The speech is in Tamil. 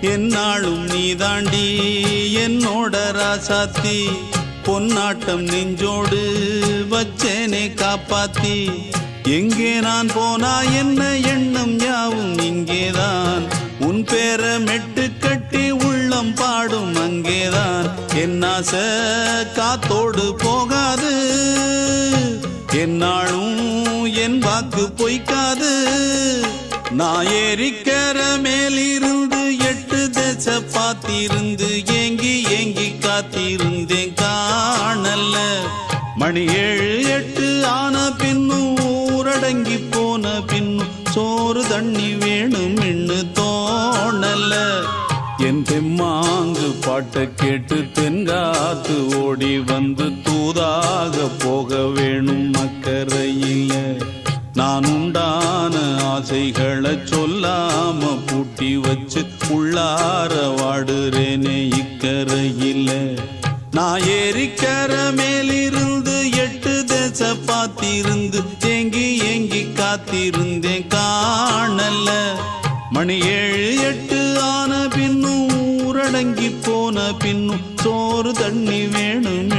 என்னாலும் நீதாண்டி என்னோட ராசாத்தி பொன்னாட்டம் நெஞ்சோடு வச்சேனே காப்பாத்தி எங்கே நான் போனா என்ன எண்ணம் யாவும் இங்கேதான் உன் பேர மெட்டு கட்டி உள்ளம் பாடும் அங்கேதான் என் ஆசை காத்தோடு போகாது என்னாலும் என் வாக்கு பொய்க்காது நான் ஏறிக்கர மேலிருந்து 8 தேச பார்த்திருந்து ஏங்கி ஏங்கி காத்திருந்தேன் காணல்ல மணி 7 8 ஆன பின்னும் ஊரடங்கி போன பின்னும் சோறு தண்ணி வேணும் இன்னு தோணல என் தெம்மாங்கு பாட்டை கேட்டு தென்காத்து ஓடி வந்து தூதாக போக வேணும் அக்கறையில நான் உண்டான ஆசைகளை சொல்லாம பூட்டி வச்சு உள்ளார வாடுறேனே இக்கரையில நான் ஏறிக்கர மேலிருந்து 8 தேச பார்த்திருந்து ஏங்கி ஏங்கி காத்திருந்தேன் காணல மணி 7 8 ஆன பின்னும் ஊரடங்கி போன பின்னும் சோறு தண்ணி வேணும்